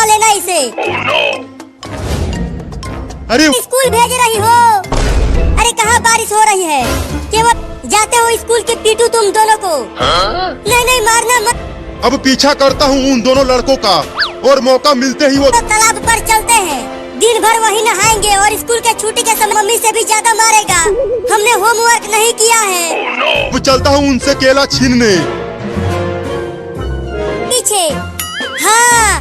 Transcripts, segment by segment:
खा लेना इसे। अरे स्कूल भेज रही हो? अरे कहाँ बारिश हो रही है, केवल जाते हो स्कूल के पीटू तुम दोनों को। नहीं नहीं मारना मत। अब पीछा करता हूँ उन दोनों लड़कों का, और मौका मिलते ही वो तो तालाब पर चलते हैं, दिन भर वहीं नहाएंगे और स्कूल के छुट्टी के समय मम्मी से भी ज्यादा मारेगा। हमने होमवर्क नहीं किया है। अब चलता हूँ उनसे केला छीनने। पीछे हाँ।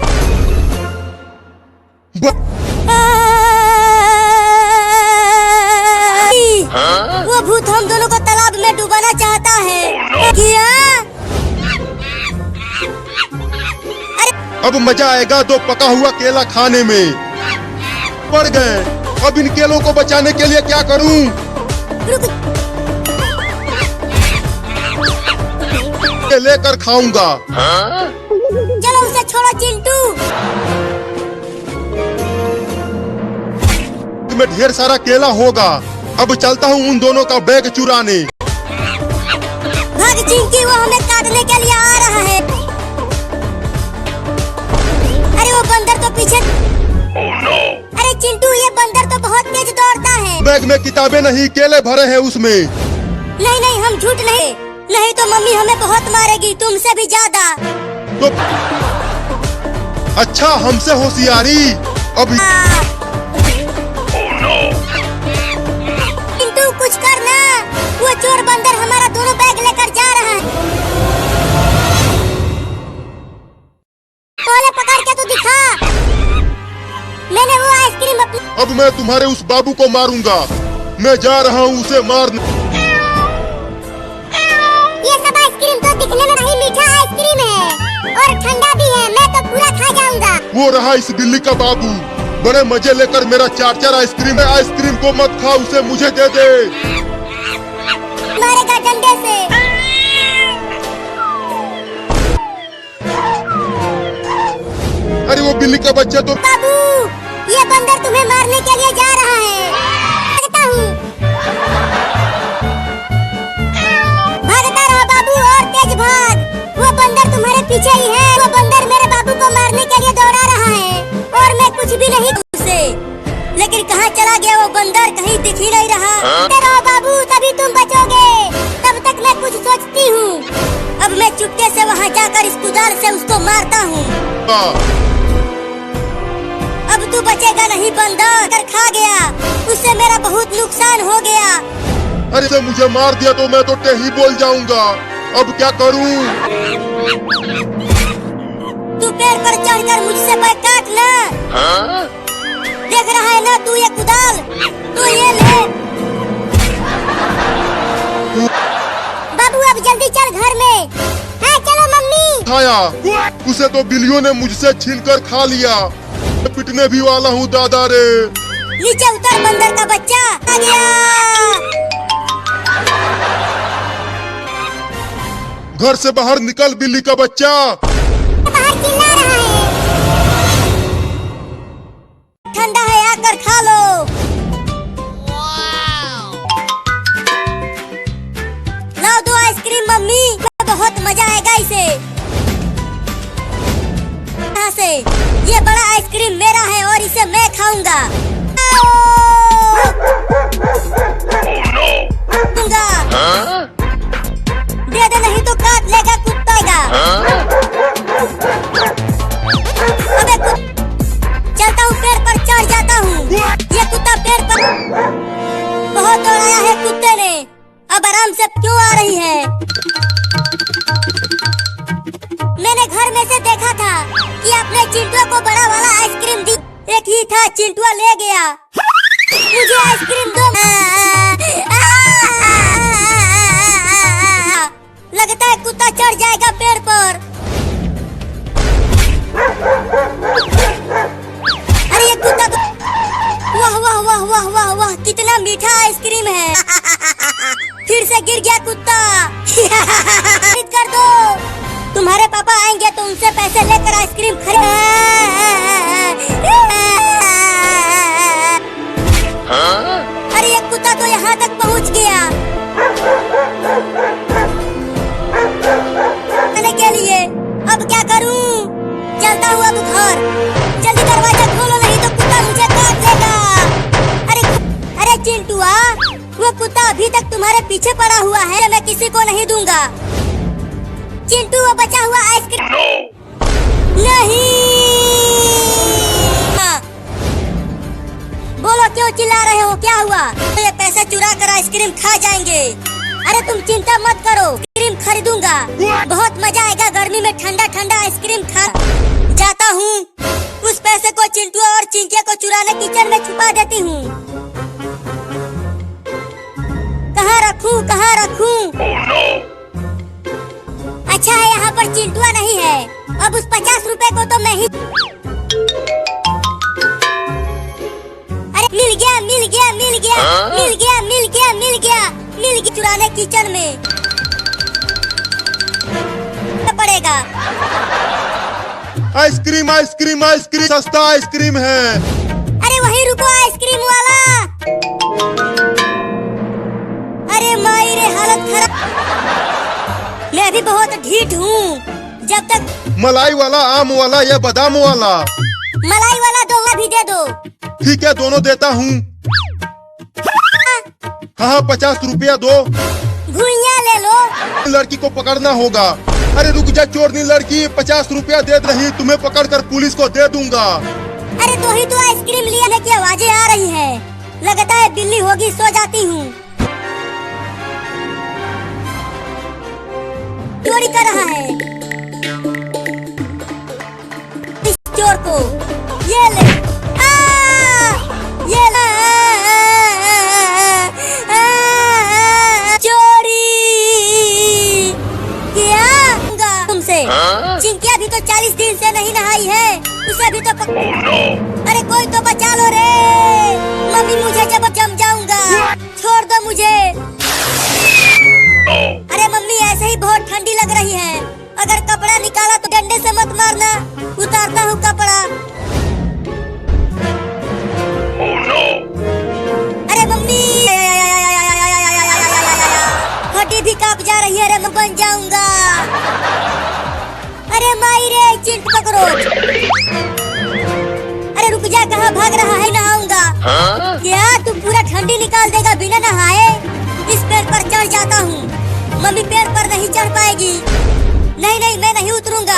वो भूत हम दोनों को तालाब में डुबाना चाहता है। क्या? अब मजा आएगा दो पका हुआ केला खाने में। पड़ गए। अब इन केलों को बचाने के लिए क्या करूं? लेकर खाऊंगा। चलो उसे छोड़ो चिंटू। तुम्हें ढेर सारा केला होगा। अब चलता हूँ उन दोनों का बैग चुराने। भाग चिंकी, वो हमें काटने के लिए आ रहा है। अरे वो बंदर तो पीछे। अरे चिंटू, ये बंदर तो बहुत तेज दौड़ता है। बैग में किताबें नहीं, केले भरे हैं उसमें। नहीं नहीं, हम झूठ नहीं तो मम्मी हमें बहुत मारेगी, तुमसे भी ज्यादा। तो अच्छा, हमसे होशियारी। अब चिंटू कुछ करना, वो चोर बंदर हमारा दोनों बैग लेकर जा रहा है। पहले पकड़ के तो दिखा। मैंने वो आइसक्रीम अपनी। अब मैं तुम्हारे उस बाबू को मारूंगा। मैं जा रहा हूँ उसे मारने। ये सब आइसक्रीम तो दिखने में नहीं मीठा आइसक्रीम है और ठंडा भी है। मैं तो पूरा खा जाऊंगा। वो रहा इस बिल्ली का बाबू, बड़े मजे लेकर मेरा 4 आइसक्रीम है। आइसक्रीम को मत खा, उसे मुझे दे दे। मारेगा डंडे से। अरे वो बिल्ली का बच्चा तो। बाबू, ये बंदर तुम्हें मारने के लिए जा रहा है। भागता हूँ। भागता रहो बाबू और तेज भाग। वो बंदर तुम्हारे पीछे ही है। वो बंदर मेरे बाबू को मारने के लिए दौड़ा रहा है और मैं कुछ भी नहीं उसे। लेकिन कहाँ चला गया वो बंदर, कहीं दिख ही नहीं रहा। रहो बाबू, तभी तुम बचोगे। तब तक मैं कुछ सोचती हूँ। अब मैं चुपके से वहाँ जाकर इस कुदाल से उसको मारता हूँ। अब तू बचेगा नहीं बंदर, कर खा गया। उससे मेरा बहुत नुकसान हो गया। अरे से मुझे मार दिया तो मैं तो टेही बोल जाऊंगा। अब क्या करूं? तू पेड़ पर चढ़कर मुझसे पैर काट ना। देख रहा है ना तू ये कुदाल, तू ये ले। बाबू अब जल्दी चल घर में। हाँ चलो मम्मी। खाया, उसे तो बिल्लियों ने मुझसे छीनकर खा लिया। पिटने भी वाला हूँ दादा रे। नीचे उतर बंदर का बच्चा। आ गया। घर से बाहर निकल बिल्ली का बच्चा। बाहर चिल्ला रहा है। ठंडा है, आकर खा लो। लाओ 2 आइसक्रीम मम्मी, बहुत मजा आएगा इसे। यहाँ से ये बड़ा आइसक्रीम मेरा है और इसे मैं खाऊंगा। दे दे नहीं तो काट लेगा कुत्ता। अबे चलता हूँ, पेड़ पर चढ़ जाता हूँ। ये कुत्ता पेड़ पर बहुत दौड़ाया है कुत्ते ने। अब आराम से क्यों आ रही है? मैंने घर में से देखा था कि अपने चिंटुआ को बड़ा वाला आइसक्रीम दी। एक ही था, चिंटुआ ले गया। मुझे आइसक्रीम दो। लगता है कुत्ता चढ़ जाएगा पेड़ पर। अरे ये कुत्ता तो... वाह वाह वाह वाह वाह वाह, कितना मीठा आइसक्रीम है। फिर से गिर गया कुत्ता। खरीद कर दो। तुम्हारे पापा आएंगे तो उनसे पैसे लेकर आइसक्रीम खरीद। अरे ये कुत्ता तो यहाँ तक पहुँच गया। खाने के लिए अब क्या करूँ? चलता हूँ अब अभी तक तुम्हारे पीछे पड़ा हुआ है, मैं किसी को नहीं दूंगा। चिंटू वो बचा हुआ आइसक्रीम नहीं। हाँ। बोलो क्यों चिल्ला रहे हो, क्या हुआ? तो ये पैसे चुरा कर आइसक्रीम खा जाएंगे। अरे तुम चिंता मत करो, आइसक्रीम खरीदूंगा, बहुत मजा आएगा गर्मी में ठंडा ठंडा आइसक्रीम खा। जाता हूँ, उस पैसे को चिंटू और चिंकिया को चुराने किचन में छुपा देती हूँ। कहाँ रखूँ, कहाँ रखूँ? अच्छा है यहाँ पर चिंटुआ नहीं है। अब उस 50 रुपए को तो मैं ही। अरे मिल गया, मिल गया, मिल गया, मिल गया, मिल गया, मिल गया, मिल गया। चुराने किचन में पड़ेगा। आइसक्रीम आइसक्रीम आइसक्रीम, सस्ता आइसक्रीम है। अरे वहीं रुको आइसक्रीम वाला। अरे माई रे, हालत खराब। मैं भी बहुत ढीठ हूँ। जब तक मलाई वाला, आम वाला या बादाम वाला? मलाई वाला दो, भी दे दो। ठीक है, दोनों देता हूँ। हाँ 50 रुपया दो। भुइयां ले लो। लड़की को पकड़ना होगा। अरे रुक जा चोरनी लड़की, 50 रुपया दे रही, तुम्हें पकड़कर पुलिस को दे दूंगा। अरे तो ही तो आइसक्रीम लिया की आवाजें आ रही है। लगता है बिल्ली होगी, सो जाती हूँ। चोरी कर रहा है इस चोर को। ये ले, ये ले। चोरी क्या तुमसे? चिंकिया भी तो 40 दिन से नहीं नहाई है, उसे भी तो अरे कोई तो बचा लो रे। मम्मी मुझे जब जम जाऊंगा, छोड़ दो मुझे। अरे मम्मी ऐसे ही बहुत ठंडी लग रही है। अगर कपड़ा निकाला तो डंडे से मत मारना, उतारता हूँ कपड़ा। अरे मम्मी, हड्डी भी कांप जा रही है रे, मैं बन जाऊंगा। अरे माई रे, चिंट पकड़ो। अरे रुक जा, कहाँ भाग रहा है? नहाऊंगा। क्या तू पूरा ठंडी निकाल देगा बिना नहाए? इस पेड़ पर चढ़ जाता हूँ। मम्मी पेड़ पर नहीं चढ़ पाएगी। नहीं नहीं, मैं नहीं उतरूंगा।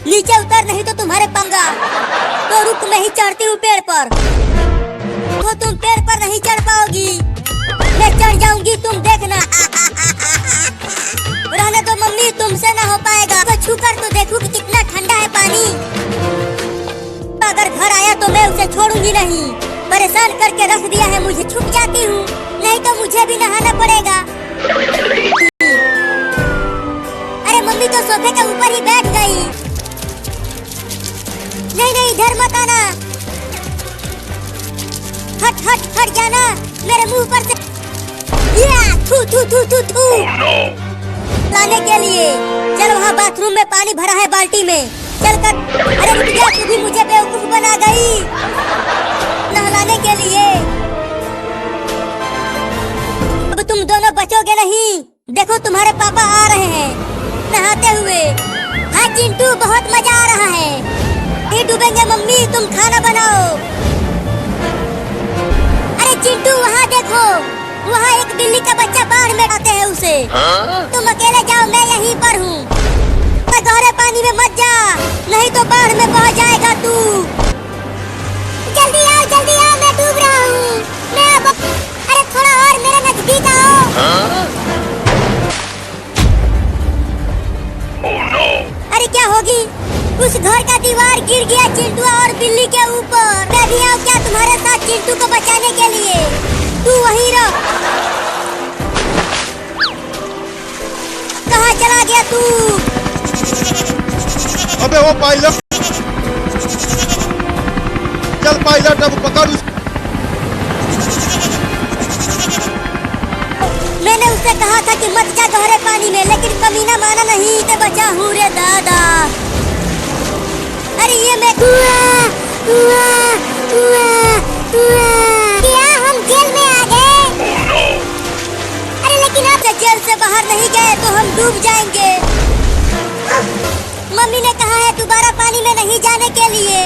नीचे उतर नहीं तो तुम्हारे पंगा। तो रुक, मैं ही चढ़ती हूँ पेड़ पर। तो तुम पेड़ पर नहीं चढ़ पाओगी, मैं चढ़ जाऊंगी, तुम देखना। रहने दो मम्मी, तुमसे ना हो पाएगा। तो छूकर तो देखूं कि कितना ठंडा है पानी। अगर घर आया तो मैं उसे छोड़ूंगी नहीं। परेशान करके रख दिया है मुझे, छुप जाती हूँ, नहीं तो मुझे भी नहाना पड़ेगा। अरे मम्मी तो सोफे के ऊपर ही बैठ गई। नहीं नहीं, इधर मत आना। हट हट हट जाना मेरे मुंह पर से। थू थू थू थू थू। लाने के लिए चल, वहाँ बाथरूम में पानी भरा है बाल्टी में, चल कर। अरे रुक जा, तू भी मुझे बेवकूफ बना गई नहलाने के लिए। अब तुम दोनों बचोगे नहीं। देखो तुम्हारे पापा आ रहे हैं नहाते हुए। हाँ चिंटू, बहुत मजा आ रहा है। नहीं डूबेंगे मम्मी, तुम खाना बनाओ। अरे चिंटू, वहाँ देखो, वहाँ एक बिल्ली का बच्चा बाढ़ में आते हैं उसे। तुम अकेले जाओ, मैं यहीं पर हूँ। गहरे पानी में मत जा, नहीं तो बाढ़ में बह जाएगा तू। जल्दी आओ, मैं डूब रहा हूँ। मैं अब अरे थोड़ा और मेरे नजदीक आओ। अरे क्या होगी? उस घर का दीवार गिर गया चिंटू और बिल्ली के ऊपर। मैं भी आऊँ क्या तुम्हारे साथ चिंटू को बचाने के लिए? तू वहीं रह। कहाँ चला गया तू? अबे वो पायलट, चल पायलट अब पकड़। मैंने उससे कहा था कि मत जा गहरे पानी में, लेकिन कमीना माना नहीं। तो बचा हूँ रे दादा। अरे ये मैं क्या हम जेल में आ गए? अरे लेकिन आप जेल से बाहर नहीं गए तो हम डूब जाएंगे। मम्मी ने कहा है दोबारा पानी में नहीं जाने के लिए।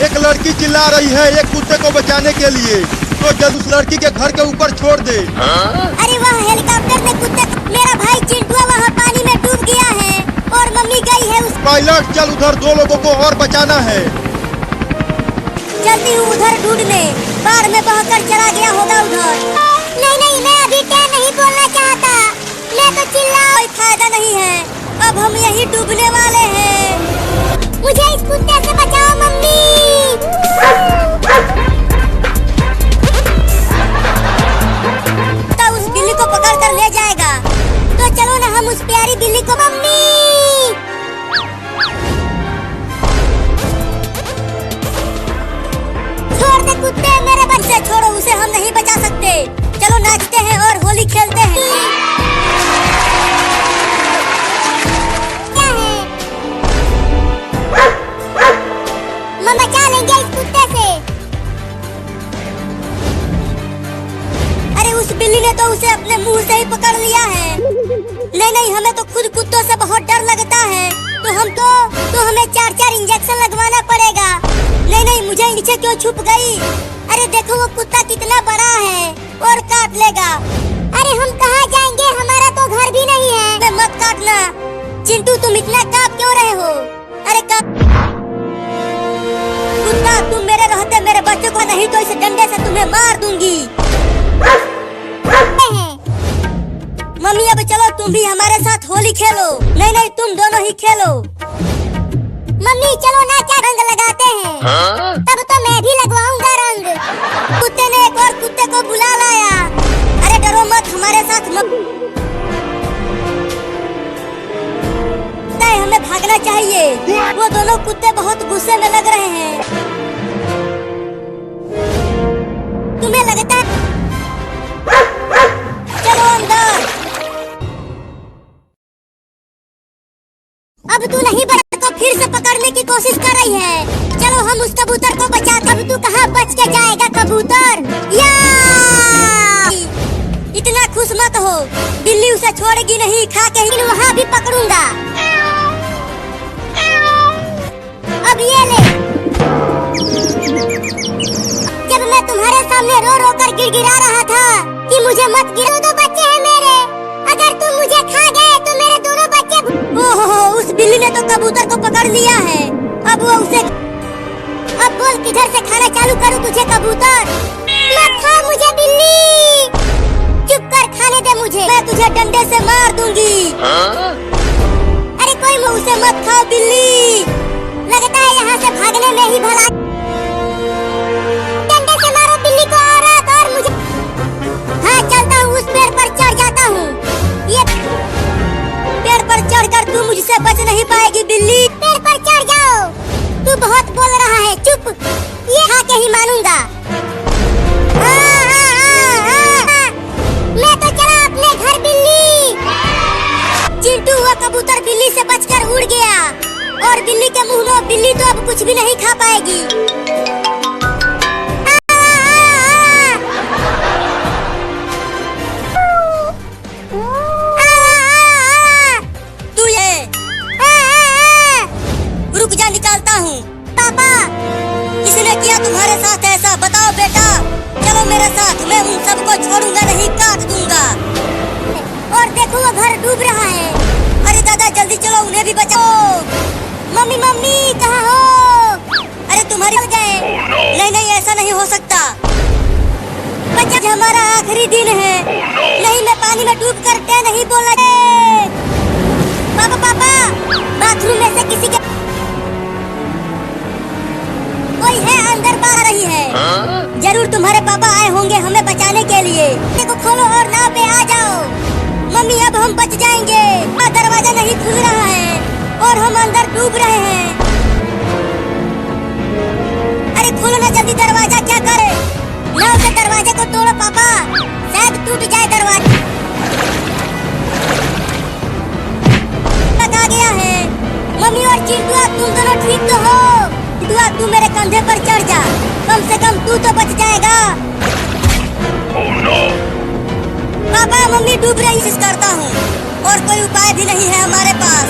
एक लड़की चिल्ला रही है एक कुत्ते को बचाने के लिए। तो जल्द उस लड़की के घर के ऊपर छोड़ दे। अरे वहाँ हेलीकॉप्टर में कुत्ते, मेरा भाई चिंटू वहाँ पानी में डूब गया है और मम्मी गई है उस। पायलट चल उधर 2 लोगों को और बचाना है। जल्दी उधर ढूंढने, बाढ़ में बहकर चला गया होगा उधर। नहीं नहीं, मैं अभी क्या नहीं बोलना चाहता, मैं तो चिल्ला। कोई फायदा नहीं है, अब हम यही डूबने वाले हैं। मुझे इस कुत्ते से बचाओ मम्मी। तो उस बिल्ली को पकड़ कर ले जाएगा, तो चलो ना हम उस प्यारी बिल्ली को। मम्मी छोड़ दे कुत्ते, मेरे बच्चे छोड़ो उसे, हम नहीं बचा सकते। चलो नाचते हैं और होली खेलते हैं। क्या है? हम बचा लेंगे इस कुत्ते से। अरे उस बिल्ली ने तो उसे अपने मुंह से ही पकड़ लिया है। नहीं नहीं, हमें तो खुद कुत्तों से बहुत डर लगता है, तो हमें 4-4 इंजेक्शन लगवाना पड़ेगा। नहीं नहीं, मुझे नीचे क्यों छुप गई? अरे देखो वो कुत्ता कितना बड़ा है और काट लेगा। अरे हम कहाँ जाएंगे, हमारा तो घर भी नहीं है। मत काटना चिंटू, तुम इतना कांप क्यों रहे हो? अरे कुत्ता, तुम मेरे रहते मेरे बच्चों को, नहीं तो इस डंडे से तुम्हें मार दूंगी। मम्मी अब चलो तुम भी हमारे साथ होली खेलो। नहीं नहीं, तुम दोनों ही खेलो। मम्मी चलो ना, क्या रंग लगाते हैं? तब तो मैं भी लगवाऊंगा रंग। कुत्ते ने एक और कुत्ते को बुला लाया। अरे डरो मत, हमारे साथ हमें भागना चाहिए। वो दोनों कुत्ते बहुत गुस्से में लग रहे हैं। तुम्हें लगता है? चलो अंदर। अब तू नहीं को फिर से पकड़ने की कोशिश कर रही है। चलो हम उस कबूतर को बचाते। अब तू कहाँ बच के जाएगा कबूतर? या इतना खुश मत हो, बिल्ली उसे छोड़ेगी नहीं, खा के ही वहाँ भी पकड़ूंगा। अब ये ले। जब मैं तुम्हारे सामने रो रो कर गिड़गिड़ा रहा था कि मुझे मत गिरा। 2 बच्चे हैं मेरे, अगर तुम मुझे खा गए तो मेरे दोनों बच्चे। ओहो, उस बिल्ली ने तो कबूतर को पकड़ लिया है। अब वो उसे, अब बोल किधर से खाना चालू करूं तुझे कबूतर? मत खा मुझे बिल्ली, चुप कर, खाने दे मुझे, मैं तुझे डंडे से मार दूंगी। अरे कोई उसे मत खाओ बिल्ली, लगता है यहाँ से भागने में ही भला। डंडे से मारो बिल्ली को और मुझे। हाँ चलता हूँ, उस पेड़ पर चढ़ जाता हूँ। ये पेड़ पर चढ़कर तू मुझसे बच नहीं पाएगी बिल्ली। पेड़ पर चढ़ जाओ, तू बहुत बोल रहा है, चुप, ये खा के ही मानूंगा। मैं तो चला अपने घर बिल्ली। चिंटू हुआ कबूतर बिल्ली से बचकर उड़ गया और बिल्ली के मुंह में बिल्ली तो अब कुछ भी नहीं खा पाएगी। तू ये रुक जा, निकालता हूँ। पापा, किसने किया तुम्हारे साथ ऐसा? बताओ बेटा। चलो मेरे साथ, मैं उन सबको छोड़ूंगा नहीं, काट दूंगा। और देखो वो घर डूब रहा है। अरे दादा जल्दी चलो, उन्हें भी बचाओ। मम्मी मम्मी कहाँ हो? अरे तुम्हारी गए। नहीं नहीं, ऐसा नहीं हो सकता। बच्चा, हमारा आखिरी दिन है। नहीं, मैं पानी में डूब कर नहीं बोला। पापा पापा, बाथरूम में से किसी के कोई है अंदर, बाहर रही है। जरूर तुम्हारे पापा आए होंगे हमें बचाने के लिए। देखो खोलो और नाव पे आ जाओ। मम्मी अब हम बच जाएंगे। दरवाजा नहीं खुल रहा है और हम अंदर डूब रहे हैं। अरे खोलो ना जल्दी दरवाजा, क्या करे? नाव के दरवाजे को तोड़ो पापा, शायद टूट जाए दरवाजा। आ गया है। मम्मी और चिंटू, तुम दोनों ठीक तो हो? चिंटू, तू मेरे कंधे पर चढ़ जा, कम से कम तू तो बच जाएगा। पापा मम्मी डूब रही, कोशिश करता हूँ और कोई उपाय भी नहीं है हमारे पास।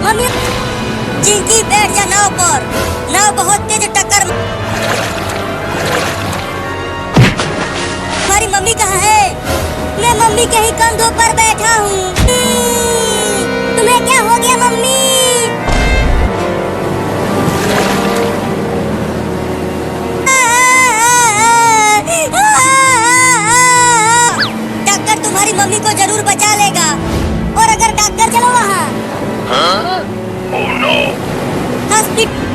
मम्मी चिंकी बैठ जा नाव पर, नाव बहुत तेज टक्कर। कंधों पर बैठा हूँ। तुम्हें क्या हो गया मम्मी? डॉक्टर तुम्हारी मम्मी को जरूर बचा लेगा। और अगर डॉक्टर चलो वहाँ हॉस्पिटल।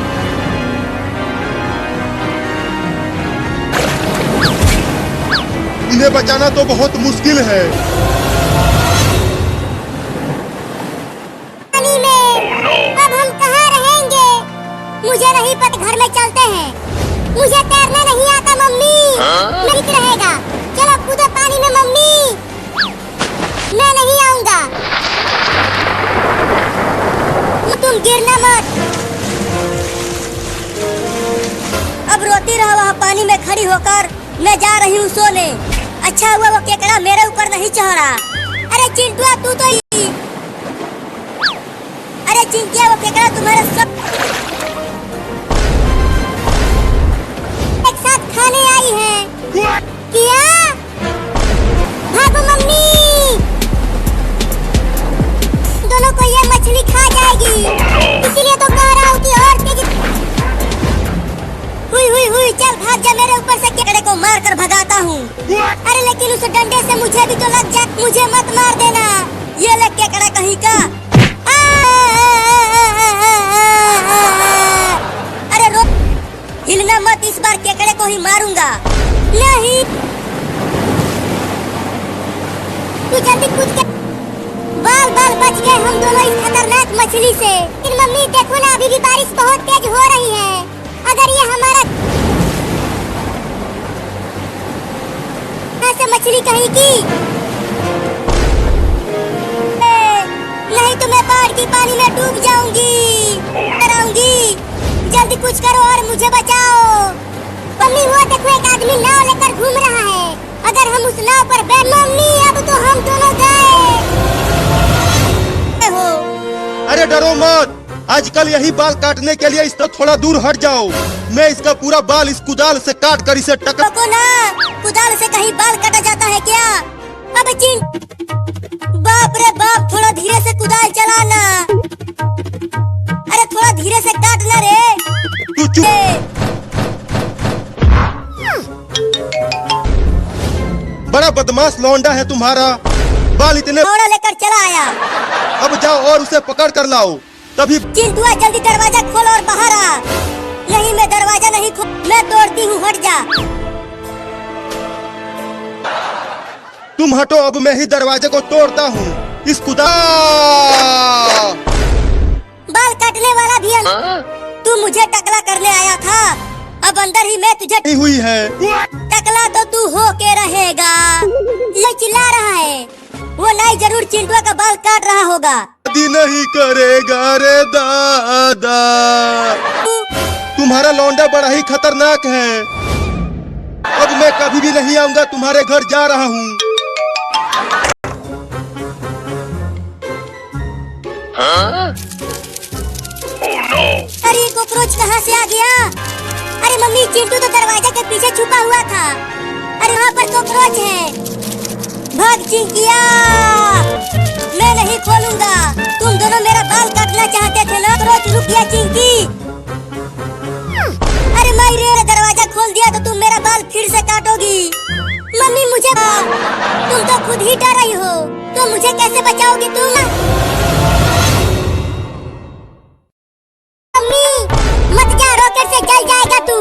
इन्हें बचाना तो बहुत मुश्किल है। पानी में अब हम कहाँ रहेंगे? मुझे नहीं पता, घर में चलते हैं। मुझे तैरना नहीं आता मम्मी। नहीं रहेगा। चलो कूदो पानी में मम्मी। मैं नहीं आऊंगा। तुम गिरना मत। अब रोती रहो वहाँ पानी में खड़ी होकर। मैं जा रही हूँ सोने। अच्छा हुआ वो केकड़ा मेरे ऊपर नहीं चढ़ा। अरे चिंटुआ तू तो अरे चिंटिया वो केकड़ा तुम्हारे सब एक साथ खाने आई है। किया भागो मम्मी। दोनों को ये मछली खा जाएगी। इसीलिए तो कह रहा हूँ कि और तेजी। हुई चल भाग जा। मेरे ऊपर से केकड़े को मार कर भगाता हूँ। अरे लेकिन उस डंडे से मुझे भी तो लग जाए। मुझे मत मार देना। ये ले केकड़ा कहीं का। अरे रो हिलना मत। इस बार केकड़े को ही मारूंगा। नहीं तू जल्दी कूद के। बाल बाल बच गए हम दोनों इस खतरनाक मछली से। लेकिन मम्मी देखो ना, अभी भी बारिश बहुत तेज हो रही है। अगर ये हमारा ऐसे मछली कहीं की नहीं तो मैं बाढ़ की पानी में डूब जाऊंगी। डराऊंगी। जल्दी कुछ करो और मुझे बचाओ। मम्मी वो देखो एक आदमी नाव लेकर घूम रहा है। अगर हम उस नाव पर बैठ। मम्मी अब तो हम दोनों गए हो। अरे डरो मत। आजकल यही बाल काटने के लिए इस तरह थोड़ा दूर हट जाओ। मैं इसका पूरा बाल इस कुदाल से काट कर इसे टका। को ना कुदाल से कहीं बाल काटा जाता है क्या? अब बाप रे बाप, थोड़ा धीरे से कुदाल चलाना। अरे थोड़ा धीरे से काटना रे। तू चुप। बड़ा बदमाश लौंडा है तुम्हारा। बाल इतने थोड़ा लेकर चला आया। अब जाओ और उसे पकड़ कर लाओ। तभी चिंटुआ जल्दी दरवाजा खोल और बाहर आ। नहीं मैं दरवाजा नहीं खोल। मैं तोड़ती हूँ, हट जा। तुम हटो, अब मैं ही दरवाजे को तोड़ता हूँ। इस खुदा बाल काटने वाला भी तू मुझे टकला करने आया था। अब अंदर ही मैं तुझे नहीं हुई है। टकला तो तू हो के रहेगा। ये चिल्ला रहा है। वो नहीं जरूर चिंटुआ का बाल काट रहा होगा। शादी नहीं करेगा रे दादा। तुम्हारा लौंडा बड़ा ही खतरनाक है। अब मैं कभी भी नहीं आऊंगा। तुम्हारे घर जा रहा हूँ। अरे कॉकरोच कहाँ से आ गया? अरे मम्मी चिंटू तो दरवाजे के पीछे छुपा हुआ था। अरे वहाँ पर कॉकरोच है। भाग चिंकिया। मैं नहीं खोलूंगा। तुम दोनों मेरा बाल काटना चाहते थे ना? कॉकरोच रुक गया चिंकी। अरे मेरे दरवाजा खोल दिया तो तुम मेरा बाल फिर से काटोगी। मम्मी मुझे तुम तो खुद ही डर रही हो, तो मुझे कैसे बचाओगी तुम? मम्मी मत जा, रॉकेट से जल जाएगा तू।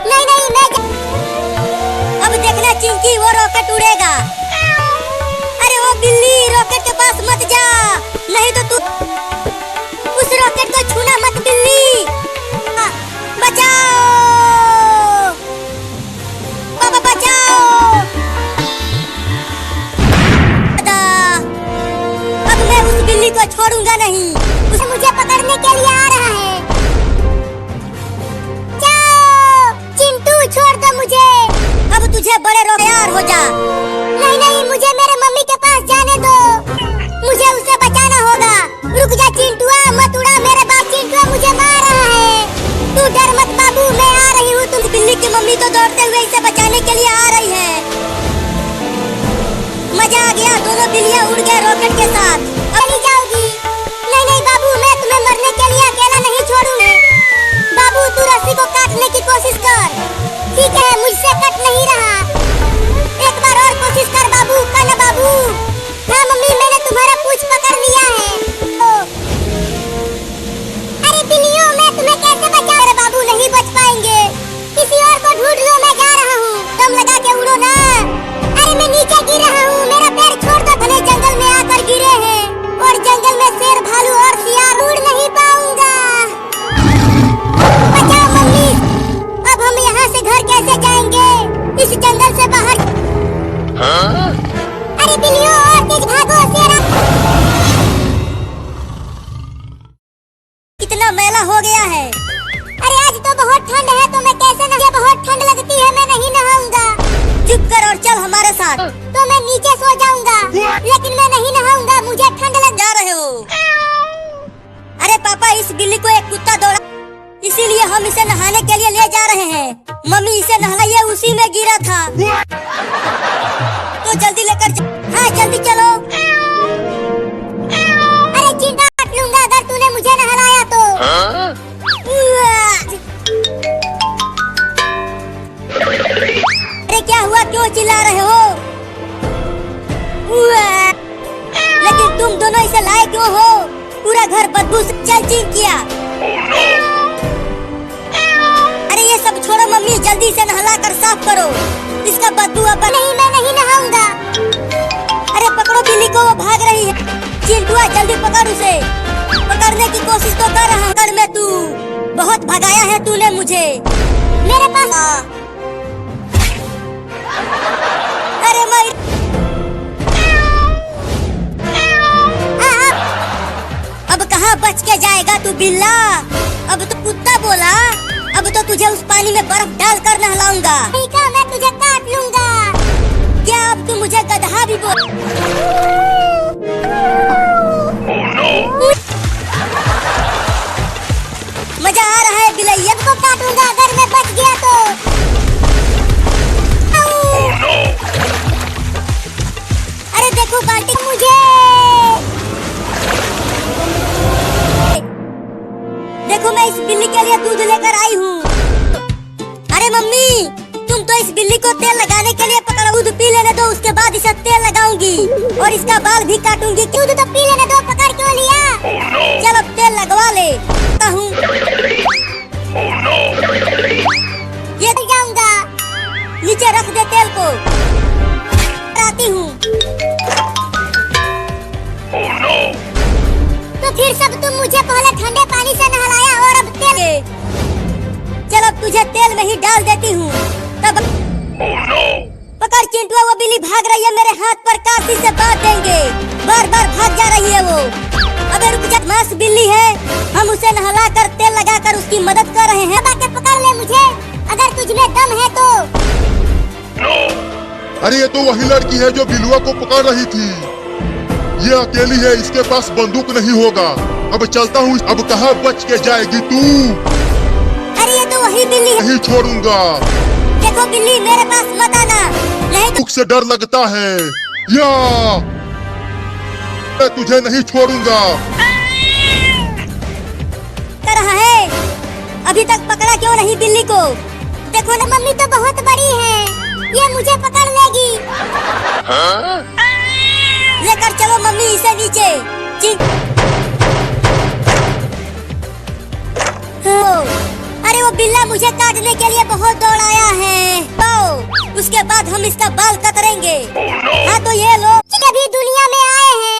नहीं नहीं मैं अब देखना चिंकी, वो रॉकेट उड़ेगा। अरे वो बिल्ली, रॉकेट के पास मत जा, नहीं तो तू उस रॉकेट को छूना मत बिल्ली। बचाओ बाबा बचाओ। अब मैं उस बिल्ली को छोड़ूंगा नहीं। उसे मुझे पकड़ने के लिए आ रहा है। जाओ चिंटू, छोड़ दो मुझे। अब तुझे बड़े रोग तैयार हो जा। नहीं नहीं मुझे मेरे मम्मी के पास जाने दो। मुझे उसे बचाना होगा। रुक जा चिंटुआ, मत उड़ा मेरे बाप। चिंटुआ मुझे मार रहा है। तू डर मत बाबू, मैं आ रही हूँ। तुम बिल्ली की मम्मी तो दौड़ते हुए इसे बचाने के लिए आ रही है। मजा आ गया, दोनों बिल्लियाँ उड़ गए रॉकेट के साथ। चली जाओगी? नहीं नहीं बाबू, मैं तुम्हें मरने के लिए अकेला नहीं छोड़ूंगी। बाबू तू रस्सी को काटने की कोशिश कर। ठीक है, मुझसे कट नहीं रहा। एक बार और कोशिश कर बाबू, ना बाबू। हाँ मम्मी, मैंने तुम्हारा पूंछ पकड़ लिया है। अरे बिल्लियों, मैं तुम्हें कैसे बचाऊं? अरे बाबू नहीं बच पाएंगे, किसी और को ढूंढ लो, मैं जा रहा हूँ। दम लगा के उड़ो ना। अरे मैं नीचे गिर रहा हूँ, मेरा पैर छोड़ दो। घने जंगल में आकर गिरे हैं और जंगल में शेर, भालू और सियार, उड़ नहीं पाऊंगा। बचाओ मम्मी, अब हम यहाँ से घर कैसे जाएंगे, इस जंगल से बाहर? अरे बिल्लियों और तेज भागो, शेर कितना मैला हो गया है। अरे आज तो बहुत ठंड है, तो मैं कैसे नहाऊं? बहुत ठंड लगती है, मैं नहीं नहाऊंगा। चुप कर और चल हमारे साथ। तो मैं नीचे सो जाऊंगा, लेकिन मैं नहीं नहाऊंगा, मुझे ठंड लग। जा रहे हो? अरे पापा, इस बिल्ली को एक कुत्ता दौड़ा, इसीलिए हम इसे नहाने के लिए ले जा रहे हैं। मम्मी इसे नहलाइए, उसी में गिरा था। तो जल्दी लेकर हाँ जल्दी चलो। अरे चिंता काट लूंगा अगर तूने मुझे नहलाया तो। अरे क्या हुआ, क्यों चिल्ला रहे हो? लेकिन तुम दोनों इसे लाए क्यों हो? पूरा घर बदबू से चल किया। अरे ये सब छोड़ो मम्मी, जल्दी से नहला कर साफ करो, इसका बदबू अब। नहीं, मैं नहीं नहाऊंगा। अरे पकड़ो बिल्ली को, वो भाग रही है। चिंटुआ जल्दी पकड़ उसे। पकड़ने की कोशिश तो कर रहा हूँ मैं। तू बहुत भगाया है तूने मुझे। मेरे पास अरे मैं अब कहाँ बच के जाएगा तू बिल्ला? अब तो कुत्ता बोला, अब तो तुझे उस पानी में बर्फ डाल कर नहलाऊंगा। ठीक है, मैं तुझे काट लूंगा। क्या अब तू मुझे गधा भी बोल? मजा आ रहा है बिलैया को काटूंगा अगर मैं बच गया तो। अरे देखो बाल्टी मुझे। देखो मैं इस बिल्ली के लिए दूध लेकर आई हूँ। अरे मम्मी, तुम तो इस बिल्ली को तेल लगाने के लिए पकड़ा। दूध पी लेने दो, उसके बाद इसे तेल लगाऊंगी और इसका बाल भी काटूंगी। दूध तो पी लेने दो, पकड़ क्यों लिया? चल अब तेल लगवा ले। हूँ ये जाऊंगा, नीचे रख दे तेल को। आती हूँ। तो फिर सब तुम मुझे पहले ठंडे पानी से नहलाया और अब तेल। चल अब तुझे तेल में ही डाल देती हूँ। तब पकड़ चिंटुआ, वो बिल्ली भाग रही है मेरे हाथ पर, काशी से बांध देंगे। बार बार भाग जा रही है वो। अबे रुक जा, मास बिल्ली है, हम उसे नहला कर तेल लगा कर उसकी मदद कर रहे हैं। बाकी पकड़ ले मुझे, अगर तुझ में दम है तो। अरे ये तो वही लड़की है जो बिलुआ को पकड़ रही थी। ये अकेली है, इसके पास बंदूक नहीं होगा। अब चलता हूँ। अब कहाँ बच के जाएगी तू? अरे ये तो वही बिल्ली है। नहीं छोड़ूंगा। देखो बिल्ली, मेरे पास मत आना, नहीं बंदूक से डर लगता है। या मैं तुझे नहीं छोड़ूंगा। कर रहा है, अभी तक पकड़ा क्यों नहीं बिल्ली को? देखो ना मम्मी तो बहुत बड़ी है, ये मुझे पकड़ लेगी। लेकर चलो मम्मी इसे नीचे। अरे वो बिल्ला मुझे काटने के लिए बहुत दौड़ाया है। उसके बाद हम इसका बाल कतरेंगे। हाँ तो ये लोग अभी दुनिया में आए हैं।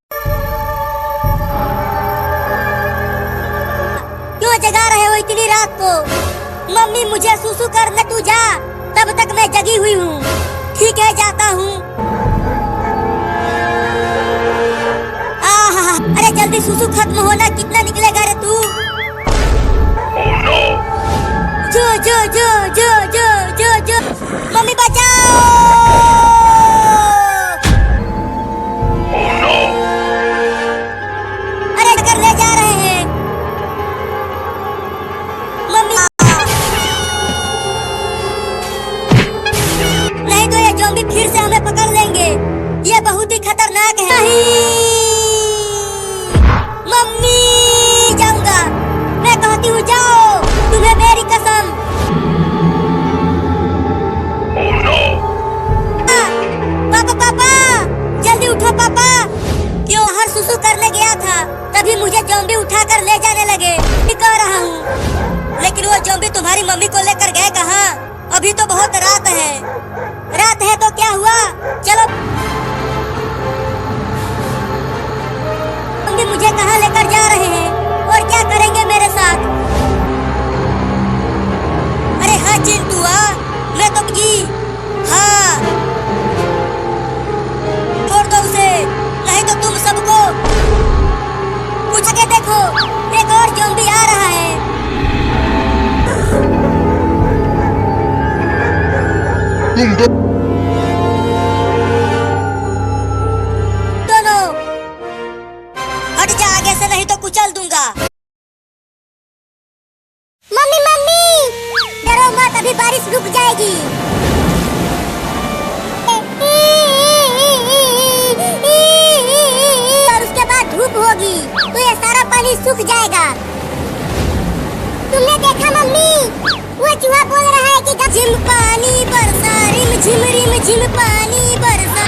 क्यों जगा रहे हो इतनी रात को? मम्मी मुझे सुसु करने, तू जा, तब तक मैं जगी हुई हूँ। ठीक है, जाता हूँ। अरे जल्दी सुसु खत्म होना, कितना निकलेगा रे तू? जो जो जो जो जो जो जो मम्मी बचाओ। अरे कर ले जा रहे हैं मम्मी। नहीं तो ये ज़ॉम्बी फिर से हमें पकड़ लेंगे। ये बहुत ही खतरनाक है। नहीं मम्मी, जाऊंगा, मैं कहती हूँ जाओ, तुम्हें मेरी कसम। पापा पापा, जल्दी उठो पापा। क्यों? हर सुसु करने गया था, तभी मुझे ज़ॉम्बी उठाकर ले जाने लगे। कह रहा हूँ, लेकिन वो ज़ॉम्बी तुम्हारी मम्मी को लेकर गए कहाँ? अभी तो बहुत रात है। रात है तो क्या हुआ? चलो, मम्मी मुझे कहाँ लेकर जा रहे हैं और क्या करेंगे मेरे साथ? अरे हाँ चिंटुआ, मैं तो जी हाँ, छोड़ दो उसे, नहीं तो तुम सबको पूछ के देखो, एक और ज़ॉम्बी आ रहा है। तुम दोनों हट जा आगे से, नहीं तो कुचल दूंगा। मम्मी मम्मी, डरो मत, अभी बारिश रुक जाएगी। और उसके बाद धूप होगी तो ये सारा पानी सूख जाएगा। तुमने देखा मम्मी, वो चूहा बोल रहा है कि झिम पानी बरसा, रिम झिम पानी बरसा।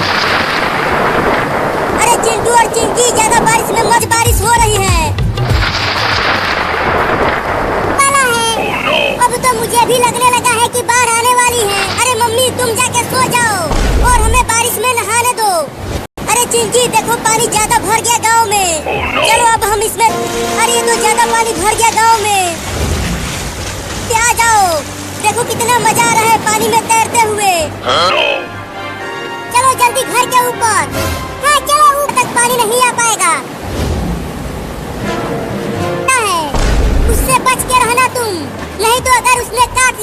अरे चिंटू और चिंकी, ज्यादा बारिश में मत, बारिश हो रही है। अब तो मुझे भी लगने लगा है कि बाढ़ आने वाली है। अरे मम्मी तुम जाके सो जाओ और हमें बारिश में नहाने दो। अरे चिंकी देखो, पानी ज्यादा भर गया गांव में। चलो अब हम इसमें, अरे ये तो ज्यादा पानी भर गया गांव में। आ जाओ, देखो कितना मजा आ रहा है पानी में तैरते हुए। चलो जल्दी घर के ऊपर। हाँ चलो, ऊपर तक पानी नहीं आ पाएगा। उससे बच के रहना तुम, नहीं तो अगर उसने काट